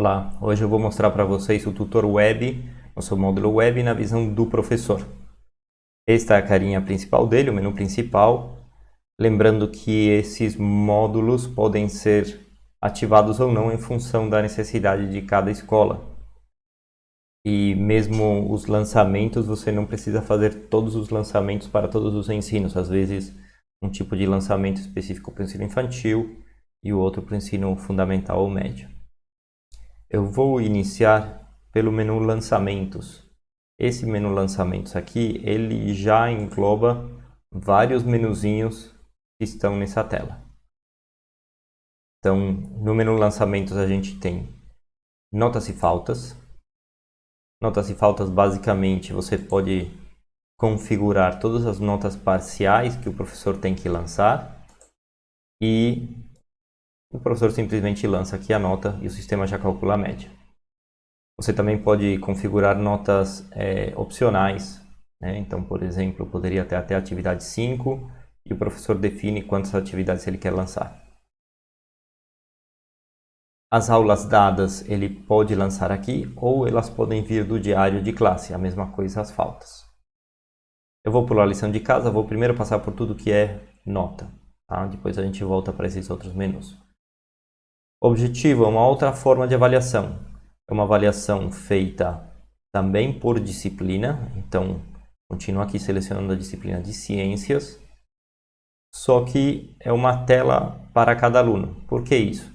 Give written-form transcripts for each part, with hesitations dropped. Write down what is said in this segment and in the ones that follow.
Olá, hoje eu vou mostrar para vocês o tutor web, nosso módulo web na visão do professor. Esta é a carinha principal dele, o menu principal. Lembrando que esses módulos podem ser ativados ou não em função da necessidade de cada escola. E mesmo os lançamentos, você não precisa fazer todos os lançamentos para todos os ensinos. Às vezes, um tipo de lançamento específico para o ensino infantil e o outro para o ensino fundamental ou médio. Eu vou iniciar pelo menu lançamentos. Esse menu lançamentos aqui, ele já engloba vários menuzinhos que estão nessa tela. Então, no menu lançamentos a gente tem notas e faltas. Notas e faltas, basicamente, você pode configurar todas as notas parciais que o professor tem que lançar e o professor simplesmente lança aqui a nota e o sistema já calcula a média. Você também pode configurar notas opcionais, né? Então, por exemplo, poderia ter até a atividade 5 e o professor define quantas atividades ele quer lançar. As aulas dadas ele pode lançar aqui ou elas podem vir do diário de classe, a mesma coisa as faltas. Eu vou pular a lição de casa, vou primeiro passar por tudo que é nota, tá? Depois a gente volta para esses outros menus. Objetivo é uma outra forma de avaliação. É uma avaliação feita também por disciplina, então continuo aqui selecionando a disciplina de ciências, só que é uma tela para cada aluno. Por que isso?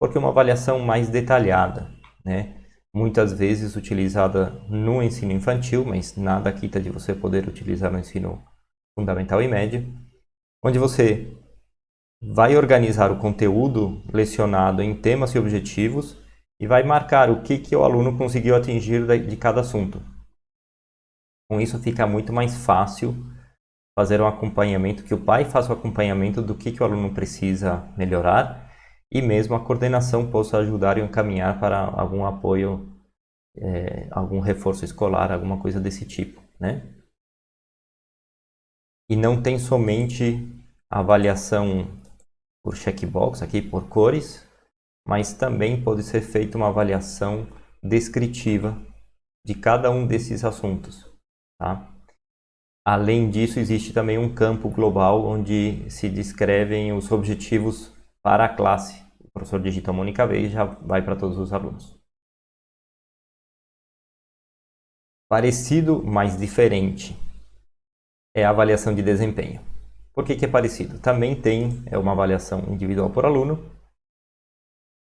Porque é uma avaliação mais detalhada, né? Muitas vezes utilizada no ensino infantil, mas nada quita de você poder utilizar no ensino fundamental e médio, onde você vai organizar o conteúdo lecionado em temas e objetivos e vai marcar o que o aluno conseguiu atingir de cada assunto. Com isso fica muito mais fácil fazer um acompanhamento, que o pai faça o acompanhamento do que o aluno precisa melhorar e mesmo a coordenação possa ajudar e encaminhar para algum apoio, algum reforço escolar, alguma coisa desse tipo, né? E não tem somente a avaliação por checkbox, aqui por cores, mas também pode ser feita uma avaliação descritiva de cada um desses assuntos, tá? Além disso, existe também um campo global onde se descrevem os objetivos para a classe. O professor digita uma única vez e já vai para todos os alunos. Parecido, mas diferente, é a avaliação de desempenho. Por que é parecido? Também tem uma avaliação individual por aluno.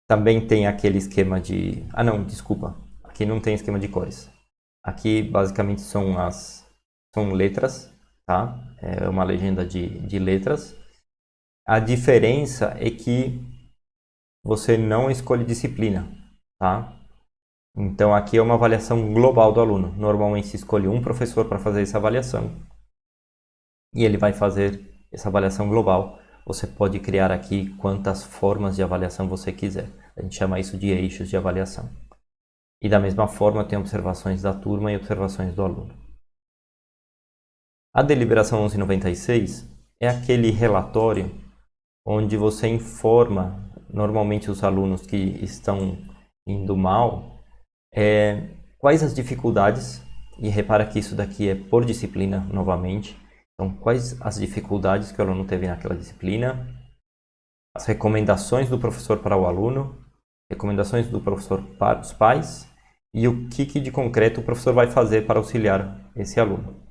Também tem aquele esquema de... Ah, não, desculpa. Aqui não tem esquema de cores. Aqui, basicamente, são letras, tá? É uma legenda de letras. A diferença é que você não escolhe disciplina, tá? Então, aqui é uma avaliação global do aluno. Normalmente, se escolhe um professor para fazer essa avaliação. E ele vai fazer essa avaliação global. Você pode criar aqui quantas formas de avaliação você quiser. A gente chama isso de eixos de avaliação. E da mesma forma tem observações da turma e observações do aluno. A deliberação 1196 é aquele relatório onde você informa normalmente os alunos que estão indo mal quais as dificuldades, e repara que isso daqui é por disciplina novamente. Então, quais as dificuldades que o aluno teve naquela disciplina, as recomendações do professor para o aluno, recomendações do professor para os pais e o que de concreto o professor vai fazer para auxiliar esse aluno.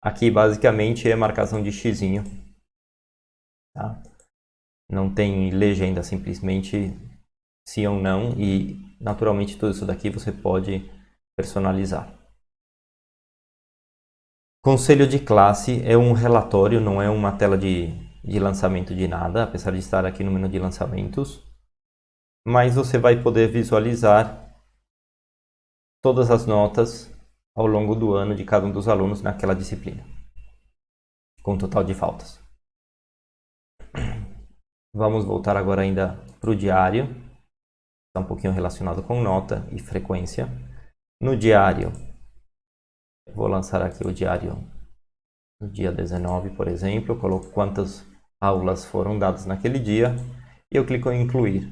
Aqui, basicamente, é marcação de xizinho, tá? Não tem legenda, simplesmente sim ou não, e naturalmente tudo isso daqui você pode personalizar. Conselho de classe é um relatório, não é uma tela de lançamento de nada, apesar de estar aqui no menu de lançamentos. Mas você vai poder visualizar todas as notas ao longo do ano de cada um dos alunos naquela disciplina, com o total de faltas. Vamos voltar agora ainda para o diário, está um pouquinho relacionado com nota e frequência. No diário, vou lançar aqui o diário no dia 19, por exemplo, eu coloco quantas aulas foram dadas naquele dia e eu clico em incluir.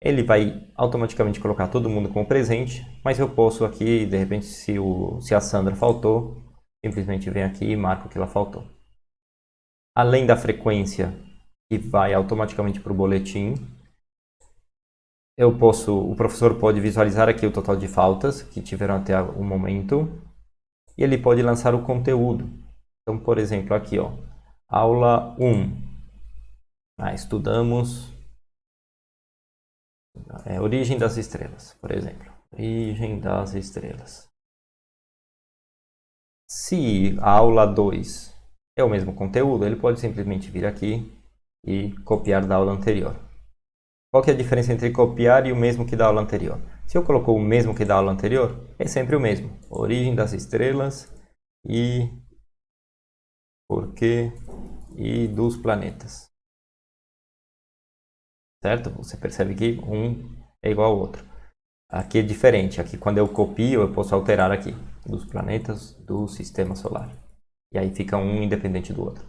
Ele vai automaticamente colocar todo mundo como presente, mas eu posso aqui, de repente, se a Sandra faltou, simplesmente venho aqui e marco que ela faltou. Além da frequência, que vai automaticamente para o boletim, o professor pode visualizar aqui o total de faltas que tiveram até o momento, e ele pode lançar o conteúdo. Então, por exemplo, aqui, ó, aula 1. Estudamos origem das estrelas, por exemplo. Origem das estrelas. Se a aula 2 é o mesmo conteúdo, ele pode simplesmente vir aqui e copiar da aula anterior. Qual que é a diferença entre copiar e o mesmo que da aula anterior? Se eu colocou o mesmo que da aula anterior, é sempre o mesmo. Origem das estrelas e porquê e dos planetas. Certo? Você percebe que um é igual ao outro. Aqui é diferente. Aqui, quando eu copio, eu posso alterar aqui. Dos planetas do sistema solar. E aí fica um independente do outro.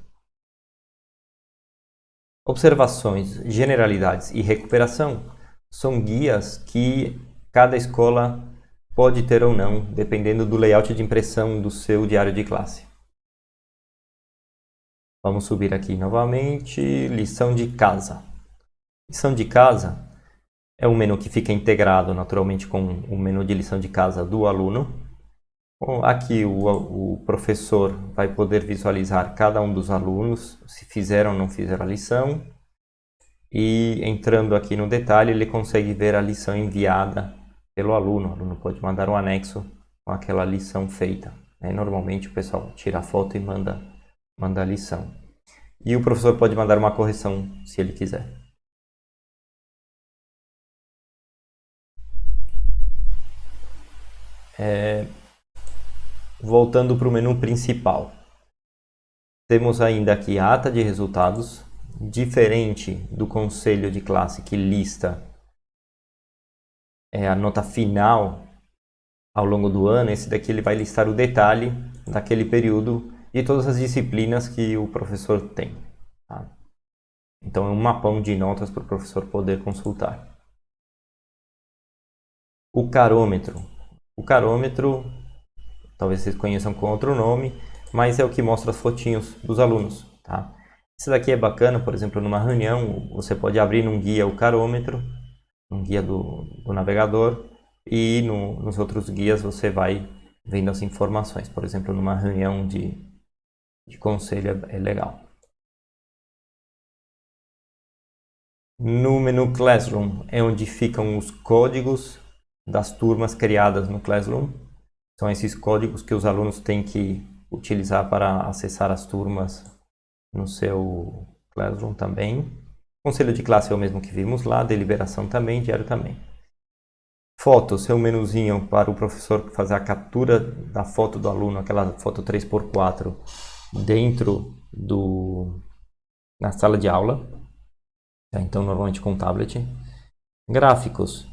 Observações, generalidades e recuperação são guias que cada escola pode ter ou não, dependendo do layout de impressão do seu diário de classe. Vamos subir aqui novamente. Lição de casa. Lição de casa é um menu que fica integrado naturalmente com o menu de lição de casa do aluno. Aqui o professor vai poder visualizar cada um dos alunos, se fizeram ou não fizeram a lição. E entrando aqui no detalhe, ele consegue ver a lição enviada pelo aluno. O aluno pode mandar um anexo com aquela lição feita. Normalmente o pessoal tira a foto e manda a lição. E o professor pode mandar uma correção se ele quiser. Voltando para o menu principal. Temos ainda aqui a ata de resultados, diferente do conselho de classe que lista a nota final ao longo do ano. Esse daqui ele vai listar o detalhe daquele período de todas as disciplinas que o professor tem. Tá? Então é um mapão de notas para o professor poder consultar. O carômetro. O carômetro, talvez vocês conheçam com outro nome, mas é o que mostra as fotinhos dos alunos. Tá? Esse daqui é bacana, por exemplo, numa reunião, você pode abrir num guia o carômetro, um guia do navegador, e nos outros guias você vai vendo as informações. Por exemplo, numa reunião de conselho é legal. No menu Classroom é onde ficam os códigos das turmas criadas no Classroom. São esses códigos que os alunos têm que utilizar para acessar as turmas no seu Classroom também. Conselho de classe é o mesmo que vimos lá, deliberação também, diário também. Fotos é um menuzinho para o professor fazer a captura da foto do aluno, aquela foto 3x4, dentro na sala de aula. Então, normalmente com tablet. Gráficos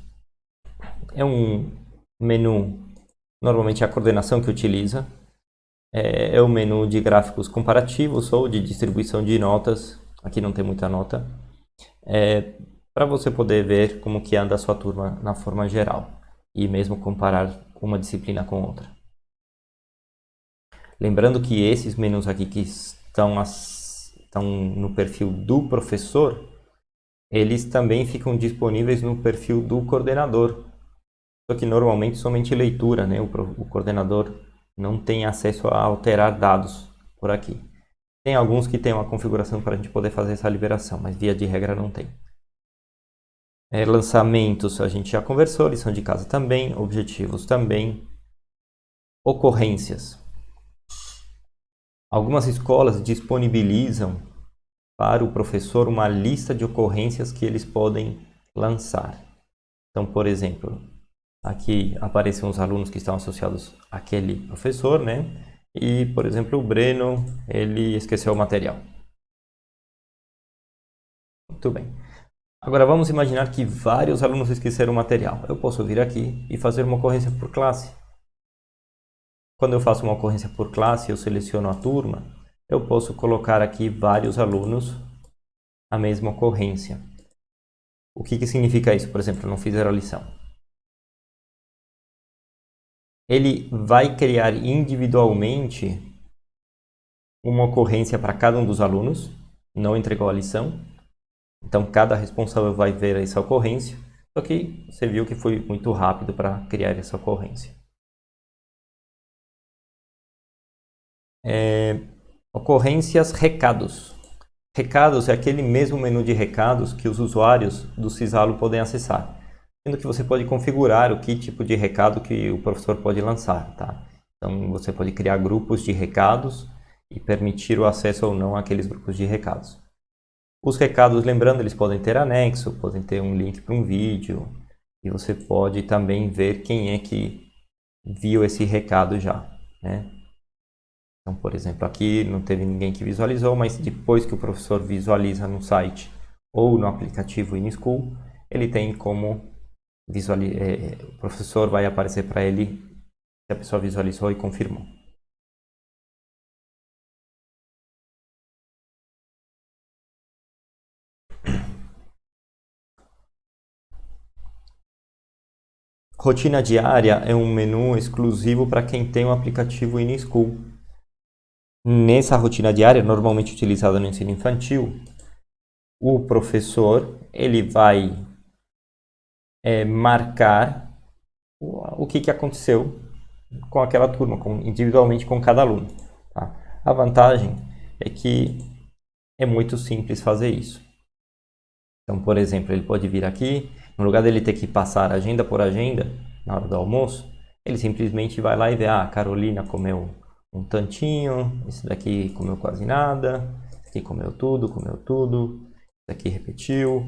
é um menu, normalmente é a coordenação que utiliza. É o menu de gráficos comparativos ou de distribuição de notas. Aqui não tem muita nota. Para você poder ver como que anda a sua turma na forma geral e mesmo comparar uma disciplina com outra. Lembrando que esses menus aqui que estão no perfil do professor, eles também ficam disponíveis no perfil do coordenador. Só que normalmente somente leitura, né? O coordenador não tem acesso a alterar dados por aqui. Tem alguns que tem uma configuração para a gente poder fazer essa liberação, mas via de regra não tem. Lançamentos a gente já conversou, lição de casa também, objetivos também. Ocorrências. Algumas escolas disponibilizam para o professor uma lista de ocorrências que eles podem lançar. Então, por exemplo, aqui aparecem os alunos que estão associados àquele professor, né? E, por exemplo, o Breno, ele esqueceu o material. Muito bem. Agora vamos imaginar que vários alunos esqueceram o material. Eu posso vir aqui e fazer uma ocorrência por classe. Quando eu faço uma ocorrência por classe, eu seleciono a turma, eu posso colocar aqui vários alunos a mesma ocorrência. O que significa isso? Por exemplo, não fizeram a lição. Ele vai criar individualmente uma ocorrência para cada um dos alunos, não entregou a lição. Então, cada responsável vai ver essa ocorrência, só que você viu que foi muito rápido para criar essa ocorrência. Ocorrências recados. Recados é aquele mesmo menu de recados que os usuários do Sisalo podem acessar, sendo que você pode configurar o que tipo de recado que o professor pode lançar, tá? Então, você pode criar grupos de recados e permitir o acesso ou não àqueles grupos de recados. Os recados, lembrando, eles podem ter anexo, podem ter um link para um vídeo, e você pode também ver quem é que viu esse recado já, né? Então, por exemplo, aqui não teve ninguém que visualizou, mas depois que o professor visualiza no site ou no aplicativo InSchool, ele tem como visualizar, o professor vai aparecer para ele se a pessoa visualizou e confirmou. Rotina diária é um menu exclusivo para quem tem o aplicativo InSchool. Nessa rotina diária, normalmente utilizada no ensino infantil, o professor ele vai marcar o que aconteceu com aquela turma, individualmente com cada aluno. Tá? A vantagem é que é muito simples fazer isso. Então, por exemplo, ele pode vir aqui, no lugar dele ter que passar agenda por agenda na hora do almoço, ele simplesmente vai lá e vê, a Carolina comeu um tantinho, esse daqui comeu quase nada, esse aqui comeu tudo, esse aqui repetiu.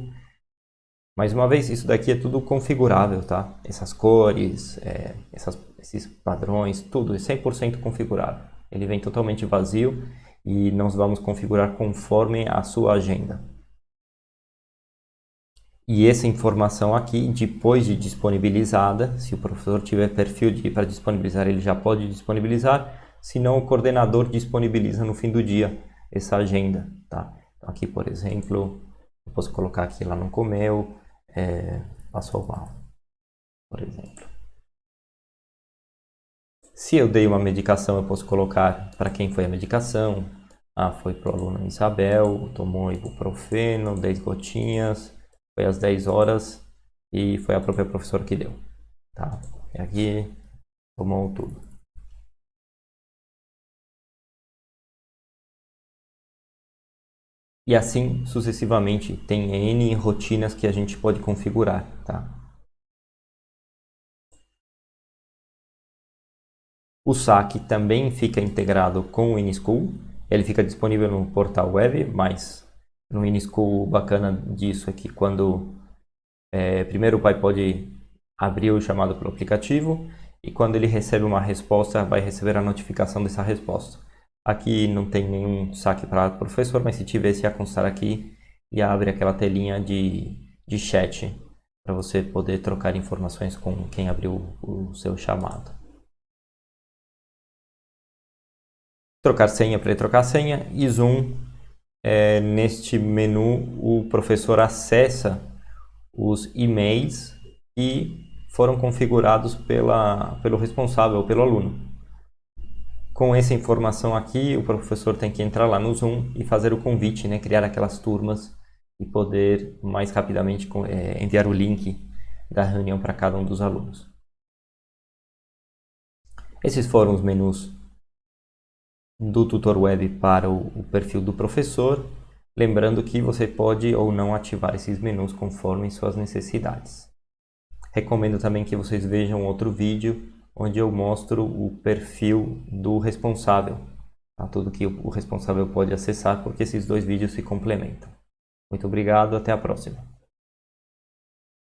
Mais uma vez, isso daqui é tudo configurável, tá? Essas cores, esses padrões, tudo é 100% configurável. Ele vem totalmente vazio e nós vamos configurar conforme a sua agenda. E essa informação aqui, depois de disponibilizada, se o professor tiver perfil para disponibilizar, ele já pode disponibilizar, senão o coordenador disponibiliza no fim do dia essa agenda, tá? Então aqui, por exemplo, eu posso colocar aqui lá não comeu, passou mal, por exemplo. Se eu dei uma medicação, eu posso colocar para quem foi a medicação. Foi para o aluno Isabel, tomou ibuprofeno, 10 gotinhas, foi às 10 horas e foi a própria professora que deu. Tá? E aqui tomou tudo. E assim sucessivamente, tem N rotinas que a gente pode configurar. Tá? O saque também fica integrado com o InSchool. Ele fica disponível no portal web, mas no InSchool o bacana disso é que quando primeiro o pai pode abrir o chamado pelo aplicativo e quando ele recebe uma resposta, vai receber a notificação dessa resposta. Aqui não tem nenhum saque para o professor, mas se tivesse, ia constar aqui e abre aquela telinha de chat para você poder trocar informações com quem abriu o seu chamado. Trocar senha para trocar senha e Zoom. Neste menu, o professor acessa os e-mails que foram configurados pelo responsável, pelo aluno. Com essa informação aqui, o professor tem que entrar lá no Zoom e fazer o convite, né? Criar aquelas turmas e poder mais rapidamente enviar o link da reunião para cada um dos alunos. Esses foram os menus do Tutor Web para o perfil do professor. Lembrando que você pode ou não ativar esses menus conforme suas necessidades. Recomendo também que vocês vejam outro vídeo onde eu mostro o perfil do responsável, tá? Tudo que o responsável pode acessar, porque esses dois vídeos se complementam. Muito obrigado, até a próxima.